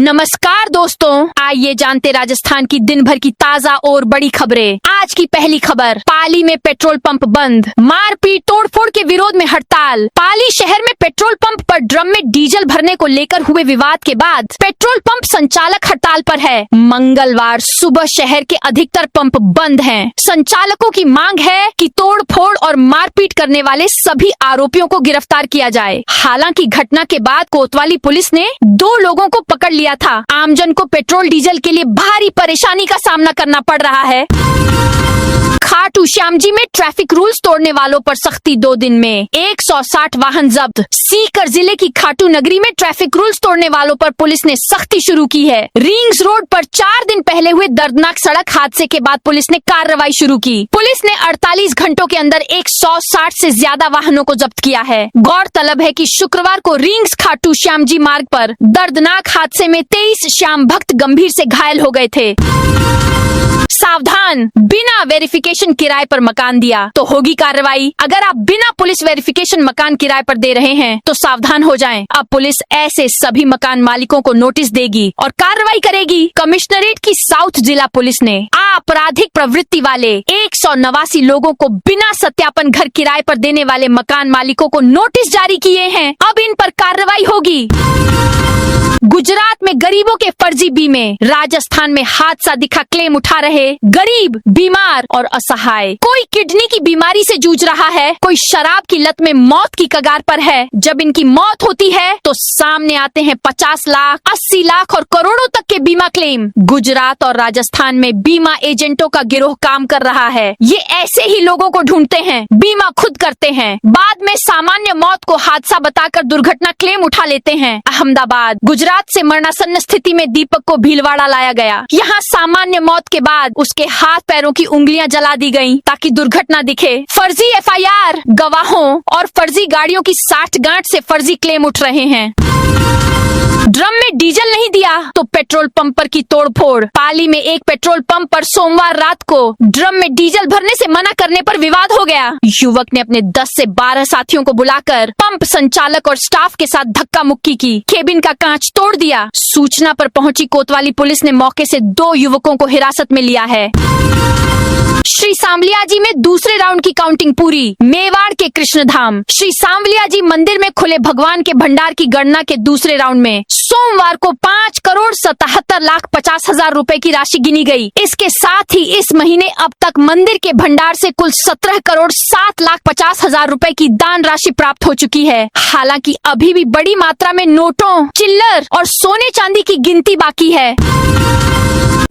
नमस्कार दोस्तों, आइए जानते राजस्थान की दिन भर की ताजा और बड़ी खबरें। आज की पहली खबर, पाली में पेट्रोल पंप बंद, मारपीट तोड़फोड़ के विरोध में हड़ताल। पाली शहर में पेट्रोल पंप पर ड्रम में डीजल भरने को लेकर हुए विवाद के बाद पेट्रोल पंप संचालक हड़ताल पर है। मंगलवार सुबह शहर के अधिकतर पंप बंद हैं। संचालकों की मांग है कि तोड़फोड़ और मारपीट करने वाले सभी आरोपियों को गिरफ्तार किया जाए। हालांकि घटना के बाद कोतवाली पुलिस ने 2 लोगों को पकड़ लिया था। आमजन को पेट्रोल डीजल के लिए भारी परेशानी का सामना करना पड़ रहा है। खाटू श्याम जी में ट्रैफिक रूल्स तोड़ने वालों पर सख्ती, 2 दिन में 160 वाहन जब्त। सीकर जिले की खाटू नगरी में ट्रैफिक रूल्स तोड़ने वालों पर पुलिस ने सख्ती शुरू की है। रिंग्स रोड पर 4 दिन पहले हुए दर्दनाक सड़क हादसे के बाद पुलिस ने कार्रवाई शुरू की। पुलिस ने 48 घंटों के अंदर 160 से ज्यादा वाहनों को जब्त किया है। गौरतलब है कि शुक्रवार को रिंग्स खाटू श्याम जी मार्ग पर दर्दनाक हादसे में 23 श्याम भक्त गंभीर से घायल हो गए थे। सावधान, बिना वेरिफिकेशन किराए पर मकान दिया तो होगी कार्रवाई। अगर आप बिना पुलिस वेरिफिकेशन मकान किराए पर दे रहे हैं तो सावधान हो जाएं। अब पुलिस ऐसे सभी मकान मालिकों को नोटिस देगी और कार्रवाई करेगी। कमिश्नरेट की साउथ जिला पुलिस ने आपराधिक प्रवृत्ति वाले 189 लोगों को बिना सत्यापन घर किराए पर देने वाले मकान मालिकों को नोटिस जारी किए हैं। अब इन पर कार्रवाई होगी। गुजरात में गरीबों के फर्जी बीमे, राजस्थान में हादसा दिखा क्लेम उठा रहे गरीब, बीमार और असहाय। कोई किडनी की बीमारी से जूझ रहा है, कोई शराब की लत में मौत की कगार पर है। जब इनकी मौत होती है तो सामने आते हैं 50 लाख, 80 लाख और करोड़ों तक के बीमा क्लेम। गुजरात और राजस्थान में बीमा एजेंटों का गिरोह काम कर रहा है। ये ऐसे ही लोगों को ढूंढते हैं, बीमा खुद करते हैं, बाद में सामान्य मौत को हादसा बताकर दुर्घटना क्लेम उठा लेते हैं। अहमदाबाद, गुजरात से मरणासन्न स्थिति में दीपक को भीलवाड़ा लाया गया। यहाँ सामान्य मौत के बाद उसके हाथ पैरों की उंगलियां जला दी गईं ताकि दुर्घटना दिखे। फर्जी एफआईआर, गवाहों और फर्जी गाड़ियों की साठगांठ से फर्जी क्लेम उठ रहे हैं। ड्रम में डीजल नहीं दिया तो पेट्रोल पंप पर की तोड़फोड़। पाली में एक पेट्रोल पंप पर सोमवार रात को ड्रम में डीजल भरने से मना करने पर विवाद हो गया। युवक ने अपने 10 से 12 साथियों को बुलाकर पंप संचालक और स्टाफ के साथ धक्का मुक्की की, केबिन का कांच तोड़ दिया। सूचना पर पहुंची कोतवाली पुलिस ने मौके से 2 युवकों को हिरासत में लिया है। श्री सांवलिया जी में दूसरे राउंड की काउंटिंग पूरी। मेवाड़ के कृष्णधाम श्री सांवलिया जी मंदिर में खुले भगवान के भंडार की गणना के दूसरे राउंड में सोमवार को 5,77,50,000 रुपए की राशि गिनी गई। इसके साथ ही इस महीने अब तक मंदिर के भंडार से कुल 17,07,50,000 रुपए की दान राशि प्राप्त हो चुकी है। हालांकि अभी भी बड़ी मात्रा में नोटों, चिल्लर और सोने चांदी की गिनती बाकी है।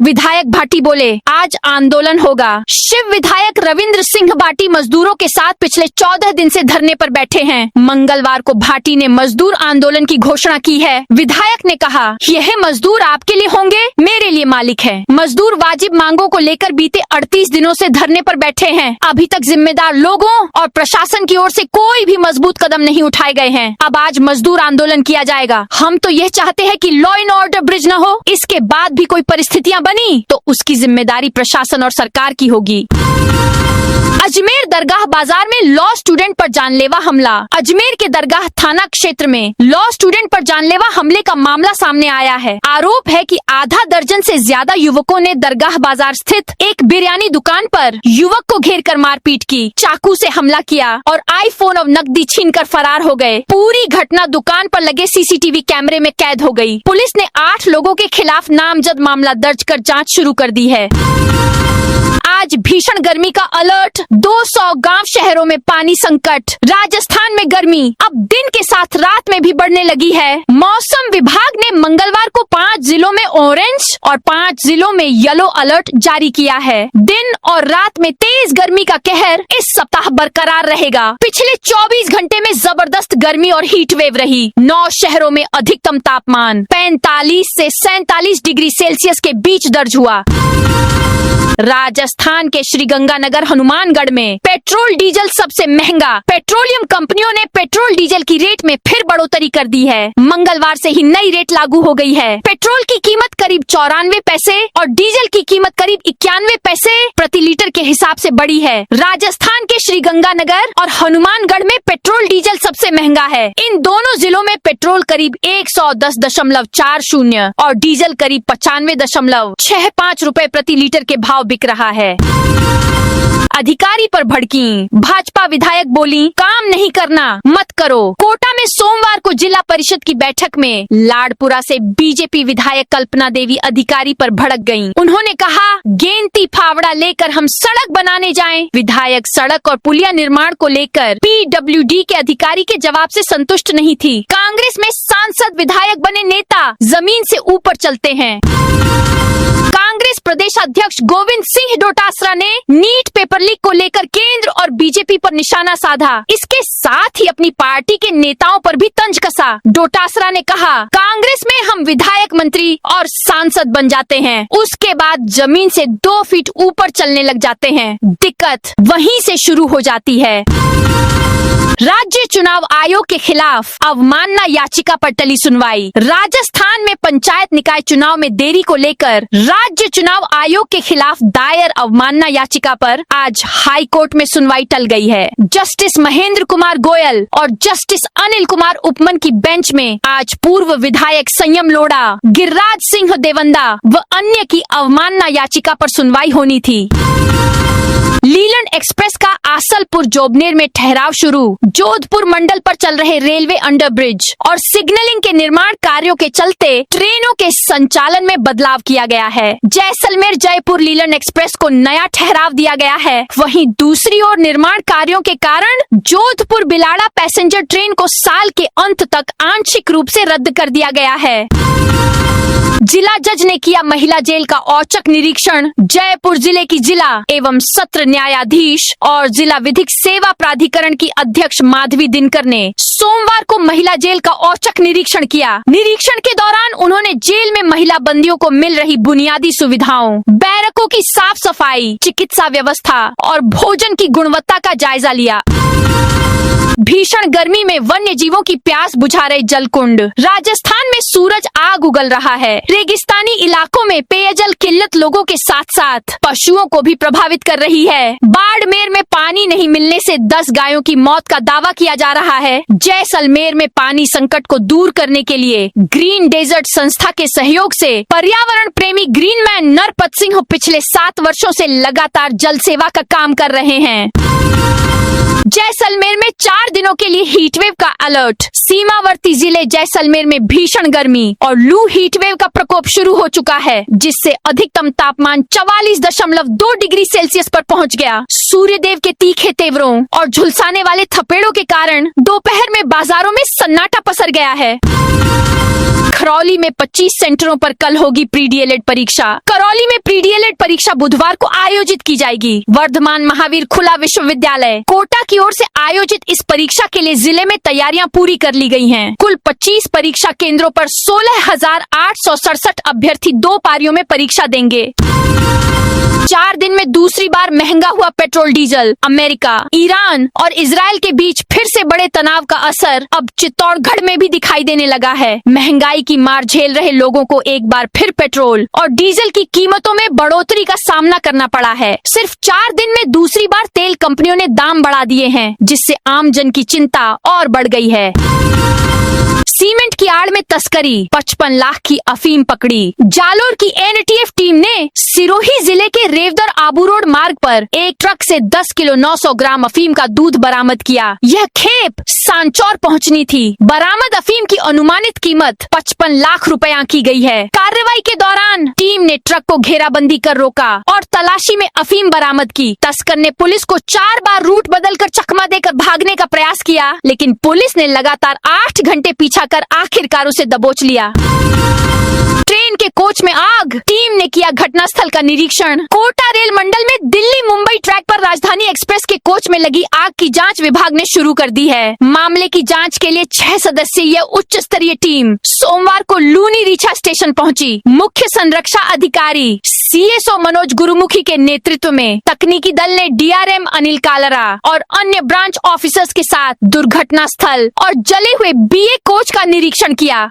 विधायक भाटी बोले, आज आंदोलन होगा। शिव विधायक रविंद्र सिंह भाटी मजदूरों के साथ पिछले 14 दिन से धरने पर बैठे हैं। मंगलवार को भाटी ने मजदूर आंदोलन की घोषणा की है। विधायक ने कहा, यह मजदूर आपके लिए होंगे, मेरे लिए मालिक है। मजदूर वाजिब मांगों को लेकर बीते 38 दिनों से धरने पर बैठे हैं। अभी तक जिम्मेदार लोगों और प्रशासन की ओर से कोई भी मजबूत कदम नहीं उठाए गए हैं। अब आज मजदूर आंदोलन किया जाएगा। हम तो यह चाहते हैं कि लॉ एंड ऑर्डर ब्रिज न हो। इसके बाद भी कोई परिस्थितियां बनी तो उसकी जिम्मेदारी प्रशासन और सरकार की होगी। अजमेर दरगाह बाजार में लॉ स्टूडेंट पर जानलेवा हमला। अजमेर के दरगाह थाना क्षेत्र में लॉ स्टूडेंट पर जानलेवा हमले का मामला सामने आया है। आरोप है कि आधा दर्जन से ज्यादा युवकों ने दरगाह बाजार स्थित एक बिरयानी दुकान पर युवक को घेरकर मारपीट की, चाकू से हमला किया और आईफोन और नकदी छीनकर फरार हो गए। पूरी घटना दुकान पर लगे सीसीटीवी कैमरे में कैद हो गई। पुलिस ने 8 लोगों के खिलाफ नामजद मामला दर्ज कर जाँच शुरू कर दी है। आज भीषण गर्मी का अलर्ट, 200 गांव शहरों में पानी संकट। राजस्थान में गर्मी अब दिन के साथ रात में भी बढ़ने लगी है। मौसम विभाग ने मंगलवार को 5 जिलों में ऑरेंज और 5 जिलों में येलो अलर्ट जारी किया है। दिन और रात में तेज गर्मी का कहर इस सप्ताह बरकरार रहेगा। पिछले 24 घंटे में जबरदस्त गर्मी और हीट वेव रही। 9 शहरों में अधिकतम तापमान 45 से 47 डिग्री सेल्सियस के बीच दर्ज हुआ। राजस्थान के श्रीगंगानगर हनुमानगढ़ में पेट्रोल डीजल सबसे महंगा। पेट्रोलियम कंपनियों ने पेट्रोल डीजल की रेट में फिर बढ़ोतरी कर दी है। मंगलवार से ही नई रेट लागू हो गई है। पेट्रोल की कीमत करीब 94 पैसे और डीजल की कीमत करीब 91 पैसे प्रति लीटर के हिसाब से बढ़ी है। राजस्थान के श्रीगंगानगर और हनुमानगढ़ में पेट्रोल डीजल सबसे महंगा है। इन दोनों जिलों में पेट्रोल करीब 110.40 और डीजल करीब 95.65 रुपए प्रति लीटर के भाव बिक रहा है। अधिकारी पर भड़की भाजपा विधायक बोली, काम नहीं करना मत करो। कोटा में सोमवार को जिला परिषद की बैठक में लाडपुरा से बीजेपी विधायक कल्पना देवी अधिकारी पर भड़क गईं। उन्होंने कहा, गेंती फावड़ा लेकर हम सड़क बनाने जाएं। विधायक सड़क और पुलिया निर्माण को लेकर PWD के अधिकारी के जवाब से संतुष्ट नहीं थी। कांग्रेस में सांसद विधायक बने नेता जमीन से ऊपर चलते हैं। कांग्रेस प्रदेश अध्यक्ष गोविंद सिंह डोटासरा ने नीट पेपर लीक को लेकर केंद्र और बीजेपी पर निशाना साधा। इसके साथ ही अपनी पार्टी के नेताओं पर भी तंज कसा। डोटासरा ने कहा, कांग्रेस में हम विधायक, मंत्री और सांसद बन जाते हैं, उसके बाद जमीन से 2 फीट ऊपर चलने लग जाते हैं। दिक्कत वहीं से शुरू हो जाती है। राज्य चुनाव आयोग के खिलाफ अवमानना याचिका पर टली सुनवाई। राजस्थान में पंचायत निकाय चुनाव में देरी को लेकर राज्य चुनाव आयोग के खिलाफ दायर अवमानना याचिका पर आज हाई कोर्ट में सुनवाई टल गई है। जस्टिस महेंद्र कुमार गोयल और जस्टिस अनिल कुमार उपमन की बेंच में आज पूर्व विधायक संयम लोढ़ा, गिरिराज सिंह देवंदा व अन्य की अवमानना याचिका पर सुनवाई होनी थी। लीलैंड एक्सप्रेस का आसलपुर जोबनेर में ठहराव शुरू। जोधपुर मंडल पर चल रहे रेलवे अंडरब्रिज और सिग्नलिंग के निर्माण कार्यों के चलते ट्रेनों के संचालन में बदलाव किया गया है। जैसलमेर जयपुर लीलैंड एक्सप्रेस को नया ठहराव दिया गया है। वहीं दूसरी ओर निर्माण कार्यों के कारण जोधपुर बिलाड़ा पैसेंजर ट्रेन को साल के अंत तक आंशिक रूप से रद्द कर दिया गया है। जिला जज ने किया महिला जेल का औचक निरीक्षण। जयपुर जिले की जिला एवं सत्र न्यायाधीश और जिला विधिक सेवा प्राधिकरण की अध्यक्ष माधवी दिनकर ने सोमवार को महिला जेल का औचक निरीक्षण किया। निरीक्षण के दौरान उन्होंने जेल में महिला बंदियों को मिल रही बुनियादी सुविधाओं, बैरकों की साफ सफाई, चिकित्सा व्यवस्था और भोजन की गुणवत्ता का जायजा लिया। भीषण गर्मी में वन्य जीवों की प्यास बुझा रहे जलकुंड। राजस्थान में सूरज आग उगल रहा है। रेगिस्तानी इलाकों में पेयजल किल्लत लोगों के साथ साथ पशुओं को भी प्रभावित कर रही है। बाड़मेर में पानी नहीं मिलने से 10 गायों की मौत का दावा किया जा रहा है। जैसलमेर में पानी संकट को दूर करने के लिए ग्रीन डेजर्ट संस्था के सहयोग से पर्यावरण प्रेमी ग्रीनमैन नरपत सिंह पिछले 7 वर्षों से लगातार जल सेवा का काम कर रहे हैं। जैसलमेर में 4 दिनों के लिए हीटवेव का अलर्ट। सीमावर्ती जिले जैसलमेर में भीषण गर्मी और लू हीटवेव का प्रकोप शुरू हो चुका है, जिससे अधिकतम तापमान 44.2 डिग्री सेल्सियस पर पहुंच गया। सूर्यदेव के तीखे तेवरों और झुलसाने वाले थपेड़ों के कारण दोपहर में बाजारों में सन्नाटा पसर गया है। करौली में 25 सेंटरों पर कल होगी प्री डीएलएड परीक्षा। करौली में प्री डीएलएड परीक्षा बुधवार को आयोजित की जाएगी। वर्धमान महावीर खुला विश्वविद्यालय कोटा की ओर से आयोजित इस परीक्षा के लिए जिले में तैयारियां पूरी कर ली गई हैं। कुल 25 परीक्षा केंद्रों पर 16,867 अभ्यर्थी 2 पारियों में परीक्षा देंगे। 4 दिन में दूसरी बार महंगा हुआ पेट्रोल डीजल। अमेरिका, ईरान और इजराइल के बीच फिर से बड़े तनाव का असर अब चित्तौड़गढ़ में भी दिखाई देने लगा है। महंगाई की मार झेल रहे लोगों को एक बार फिर पेट्रोल और डीजल की कीमतों में बढ़ोतरी का सामना करना पड़ा है। सिर्फ 4 दिन में दूसरी बार तेल कंपनियों ने दाम बढ़ा दिए हैं, जिससे आम जन की चिंता और बढ़ गई है। सीमेंट की आड़ में तस्करी, 55 लाख की अफीम पकड़ी। जालोर की एनटीएफ टीम ने सिरोही जिले के रेवदर आबू रोड मार्ग पर एक ट्रक से 10 किलो 900 ग्राम अफीम का दूध बरामद किया। यह खेप सांचौर पहुंचनी थी। बरामद अफीम की अनुमानित कीमत 55 लाख रुपए आंकी गई है। कार्रवाई के दौरान टीम ने ट्रक को घेराबंदी कर रोका और तलाशी में अफीम बरामद की। तस्कर ने पुलिस को 4 बार रूट बदलकर चकमा देकर भागने का प्रयास किया, लेकिन पुलिस ने लगातार 8 घंटे पीछा कर आखिरकार उसे दबोच लिया। ट्रेन के कोच में आग, विभाग टीम ने किया घटनास्थल का निरीक्षण। कोटा रेल मंडल में दिल्ली मुंबई ट्रैक पर राजधानी एक्सप्रेस के कोच में लगी आग की जांच विभाग ने शुरू कर दी है। मामले की जांच के लिए 6 सदस्यीय उच्च स्तरीय टीम सोमवार को लूनी रीछा स्टेशन पहुंची। मुख्य संरक्षा अधिकारी CSO मनोज गुरुमुखी के नेतृत्व में तकनीकी दल ने DRM अनिल कालरा और अन्य ब्रांच ऑफिसर्स के साथ दुर्घटना स्थल और जले हुए BA कोच का निरीक्षण किया।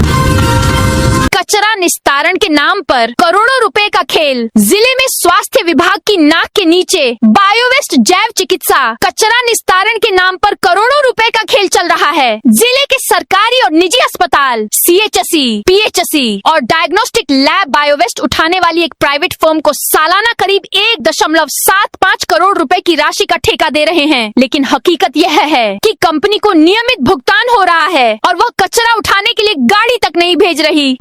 कचरा निस्तारण के नाम पर करोड़ों रुपए का खेल। जिले में स्वास्थ्य विभाग की नाक के नीचे बायोवेस्ट जैव चिकित्सा कचरा निस्तारण के नाम पर करोड़ों रुपए का खेल चल रहा है। जिले के सरकारी और निजी अस्पताल, CHSE, PHSE और डायग्नोस्टिक लैब बायोवेस्ट उठाने वाली एक प्राइवेट फर्म को सालाना करीब 1.75 करोड़ रुपए की राशि का ठेका दे रहे हैं। लेकिन हकीकत यह है कि कंपनी को नियमित भुगतान हो रहा है और वह कचरा उठाने के लिए गाड़ी तक नहीं भेज रही।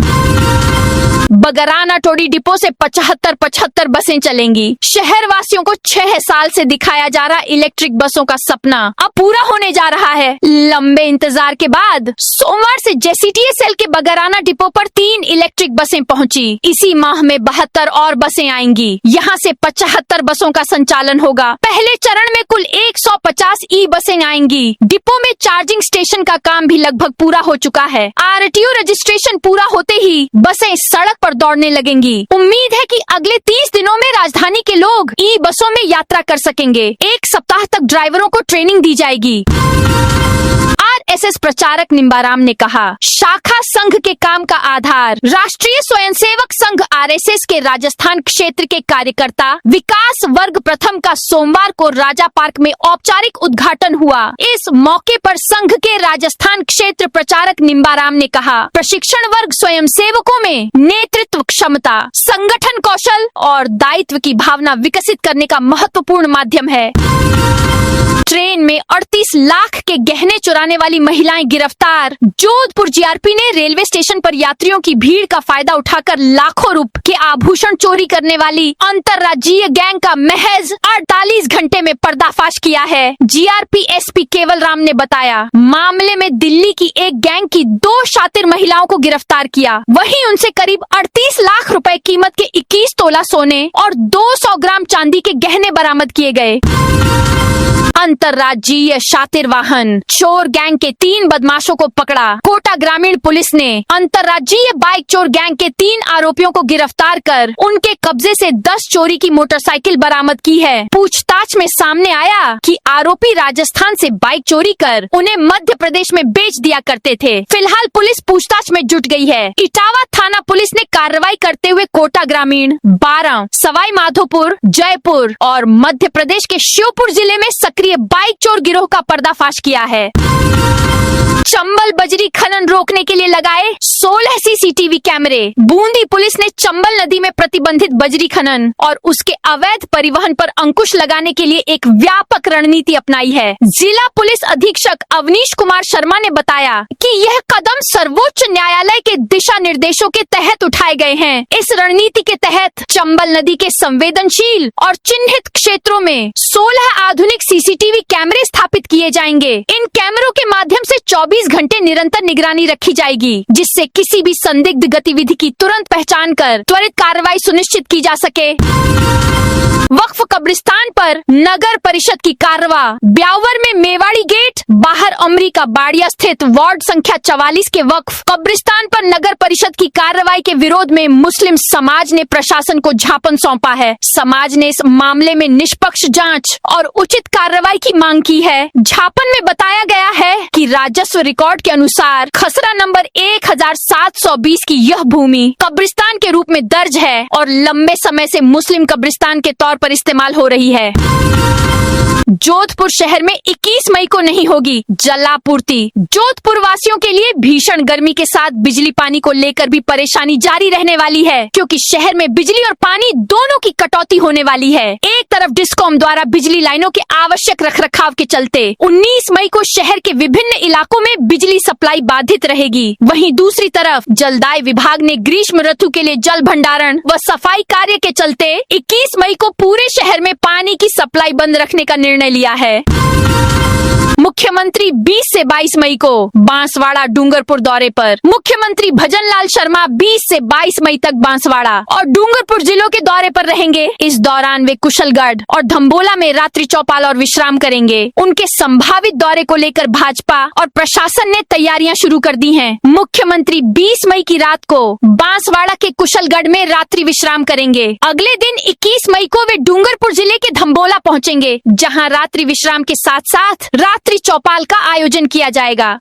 बगराना टोडी डिपो से 75 बसें चलेंगी। शहर वासियों को 6 साल से दिखाया जा रहा इलेक्ट्रिक बसों का सपना अब पूरा होने जा रहा है। लंबे इंतजार के बाद सोमवार से JCTSL के बगराना डिपो पर 3 इलेक्ट्रिक बसें पहुंची। इसी माह में 72 और बसें आएंगी। यहां से 75 बसों का संचालन होगा। पहले चरण में कुल 150 ई बसें आएंगी। डिपो में चार्जिंग स्टेशन का काम भी लगभग पूरा हो चुका है। RTO रजिस्ट्रेशन पूरा होते ही बसें सड़क पर दौड़ने लगेंगी। उम्मीद है कि अगले 30 दिनों में राजधानी के लोग ई बसों में यात्रा कर सकेंगे। 1 सप्ताह तक ड्राइवरों को ट्रेनिंग दी जाएगी। RSS प्रचारक निम्बाराम ने कहा, शाखा संघ के काम का आधार राष्ट्रीय स्वयंसेवक संघ RSS के राजस्थान क्षेत्र के कार्यकर्ता विकास वर्ग प्रथम का सोमवार को राजा पार्क में औपचारिक उद्घाटन हुआ। इस मौके पर संघ के राजस्थान क्षेत्र प्रचारक निम्बाराम ने कहा, प्रशिक्षण वर्ग स्वयंसेवकों में नेतृत्व क्षमता, संगठन कौशल और दायित्व की भावना विकसित करने का महत्वपूर्ण माध्यम है। ट्रेन में 38 लाख के गहने चुराने वाली महिलाएं गिरफ्तार। जोधपुर GRP ने रेलवे स्टेशन पर यात्रियों की भीड़ का फायदा उठाकर लाखों रुपए के आभूषण चोरी करने वाली अंतर्राज्यीय गैंग का महज 48 घंटे में पर्दाफाश किया है। GRP SP केवल राम ने बताया, मामले में दिल्ली की एक गैंग की 2 शातिर महिलाओं को गिरफ्तार किया। वहीं उनसे करीब 38 लाख रुपए कीमत के 21 तोला सोने और 200 ग्राम चांदी के गहने बरामद किए गए। अंतर्राज्यीय शातिर वाहन चोर गैंग के 3 बदमाशों को पकड़ा। कोटा ग्रामीण पुलिस ने अंतर्राज्यीय बाइक चोर गैंग के 3 आरोपियों को गिरफ्तार कर उनके कब्जे से 10 चोरी की मोटरसाइकिल बरामद की है। पूछताछ में सामने आया कि आरोपी राजस्थान से बाइक चोरी कर उन्हें मध्य प्रदेश में बेच दिया करते थे। फिलहाल पुलिस पूछताछ में जुट गई है। इटावा थाना पुलिस ने कार्रवाई करते हुए कोटा ग्रामीण, बारां, सवाई माधोपुर, जयपुर और मध्य प्रदेश के श्योपुर जिले में सक्रिय बाइक चोर गिरोह का पर्दाफाश किया है। चंबल बजरी खनन रोकने के लिए लगाए 16 CCTV कैमरे। बूंदी पुलिस ने चंबल नदी में प्रतिबंधित बजरी खनन और उसके अवैध परिवहन पर अंकुश लगाने के लिए एक व्यापक रणनीति अपनाई है। जिला पुलिस अधीक्षक अवनीश कुमार शर्मा ने बताया कि यह कदम सर्वोच्च न्यायालय के दिशा निर्देशों के तहत उठाए गए हैं। इस रणनीति के तहत चंबल नदी के संवेदनशील और चिन्हित क्षेत्रों में 16 आधुनिक CCTV कैमरे स्थापित किए जाएंगे। इन कैमरों के माध्यम से 24 घंटे निरंतर निगरानी रखी जाएगी, जिससे किसी भी संदिग्ध गतिविधि की तुरंत पहचान कर त्वरित कार्रवाई सुनिश्चित की जा सके। वक्फ कब्रिस्तान पर नगर परिषद की कार्रवा। ब्यावर में मेवाड़ी गेट बाहर अमरीका बाड़िया स्थित वार्ड संख्या 44 के वक्फ कब्रिस्तान पर नगर परिषद की कार्रवाई के विरोध में मुस्लिम समाज ने प्रशासन को ज्ञापन सौंपा है। समाज ने इस मामले में निष्पक्ष जांच और उचित कार्रवाई की मांग की है। ज्ञापन में बताया गया है कि राजस्व रिकॉर्ड के अनुसार खसरा नंबर 1720 की यह भूमि कब्रिस्तान के रूप में दर्ज है और लंबे समय से मुस्लिम कब्रिस्तान के तौर पर इस्तेमाल हो रही है। जोधपुर शहर में 21 मई को नहीं होगी जलापूर्ति। जोधपुर वासियों के लिए भीषण गर्मी के साथ बिजली पानी को लेकर भी परेशानी जारी रहने वाली है, क्योंकि शहर में बिजली और पानी दोनों की कटौती होने वाली है। एक तरफ डिस्कॉम द्वारा बिजली लाइनों के आवश्यक रखरखाव के चलते 19 मई को शहर के विभिन्न इलाकों में बिजली सप्लाई बाधित रहेगी। वहीं दूसरी तरफ जलदाय विभाग ने ग्रीष्म ऋतु के लिए जल भंडारण व सफाई कार्य के चलते 21 मई को पूरे शहर में पानी की सप्लाई बंद रखने का निर्णय लिया है। मुख्यमंत्री 20 से 22 मई को बांसवाड़ा डूंगरपुर दौरे पर। मुख्यमंत्री भजनलाल शर्मा 20 से 22 मई तक बांसवाड़ा और डूंगरपुर जिलों के दौरे पर रहेंगे। इस दौरान वे कुशलगढ़ और धम्बोला में रात्रि चौपाल और विश्राम करेंगे। उनके संभावित दौरे को लेकर भाजपा और प्रशासन ने तैयारियां शुरू कर दी हैं। मुख्यमंत्री 20 मई की रात को बांसवाड़ा के कुशलगढ़ में रात्रि विश्राम करेंगे। अगले दिन 21 मई को वे डूंगरपुर जिले के धम्बोला पहुंचेंगे, जहां रात्रि विश्राम के साथ साथ रात्रि चौपाल का आयोजन किया जाएगा।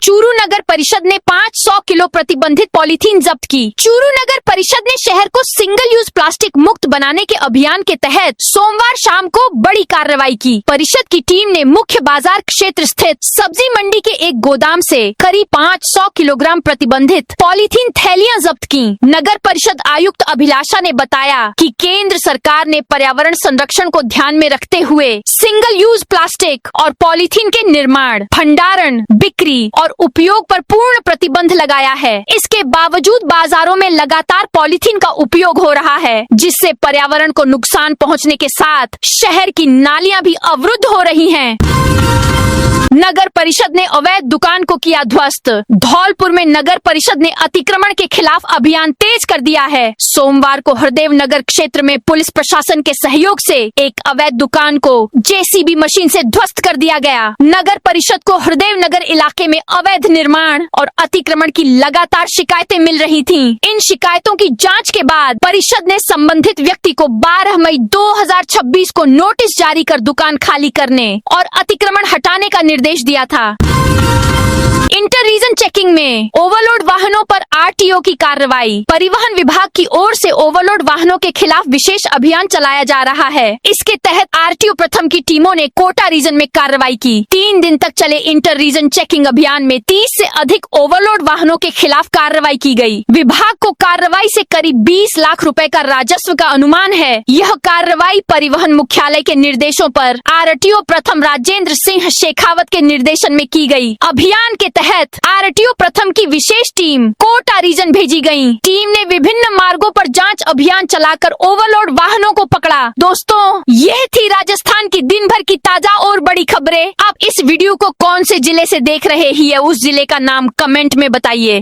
चूरू नगर परिषद ने 500 किलो प्रतिबंधित पॉलीथीन जब्त की। चूरू नगर परिषद ने शहर को सिंगल यूज प्लास्टिक मुक्त बनाने के अभियान के तहत सोमवार शाम को बड़ी कार्रवाई की। परिषद की टीम ने मुख्य बाजार क्षेत्र स्थित सब्जी मंडी के एक गोदाम से करीब 500 किलोग्राम प्रतिबंधित पॉलीथीन थैलियां जब्त की। नगर परिषद आयुक्त अभिलाषा ने बताया कि केंद्र सरकार ने पर्यावरण संरक्षण को ध्यान में रखते हुए सिंगल यूज प्लास्टिक और पॉलीथीन के निर्माण, भंडारण, बिक्री और उपयोग पर पूर्ण प्रतिबंध लगाया है। इसके बावजूद बाजारों में लगातार पॉलीथीन का उपयोग हो रहा है, जिससे पर्यावरण को नुकसान पहुंचने के साथ शहर की नालियां भी अवरुद्ध हो रही हैं। नगर परिषद ने अवैध दुकान को किया ध्वस्त। धौलपुर में नगर परिषद ने अतिक्रमण के खिलाफ अभियान तेज कर दिया है। सोमवार को हरदेव नगर क्षेत्र में पुलिस प्रशासन के सहयोग से एक अवैध दुकान को जेसीबी मशीन से ध्वस्त कर दिया गया। नगर परिषद को हरदेव नगर इलाके में अवैध निर्माण और अतिक्रमण की लगातार शिकायतें मिल रही थीं। इन शिकायतों की जांच के बाद परिषद ने संबंधित व्यक्ति को 12 मई 2026 को नोटिस जारी कर दुकान खाली करने और अतिक्रमण हटाने का निर्देश दिया था। इंटर रीजन चेकिंग में ओवरलोड वाहनों पर आरटीओ की कार्रवाई। परिवहन विभाग की ओर से ओवरलोड वाहनों के खिलाफ विशेष अभियान चलाया जा रहा है। इसके तहत आरटीओ प्रथम की टीमों ने कोटा रीजन में कार्रवाई की। 3 दिन तक चले इंटर रीजन चेकिंग अभियान में 30 से अधिक ओवरलोड वाहनों के खिलाफ कार्रवाई की गई। विभाग को कार्रवाई से करीब 20 लाख रुपए का राजस्व का अनुमान है। यह कार्रवाई परिवहन मुख्यालय के निर्देशों पर आरटीओ प्रथम राजेंद्र सिंह शेखावत के निर्देशन में की गई। अभियान के तहत आरटीओ प्रथम की विशेष टीम कोटा रीजन भेजी गई। टीम ने विभिन्न मार्गों पर जांच अभियान चलाकर ओवरलोड वाहनों को पकड़ा। दोस्तों, यह थी राजस्थान की दिन भर की ताजा और बड़ी खबरें। आप इस वीडियो को कौन से जिले से देख रहे हैं, उस जिले का नाम कमेंट में बताइए।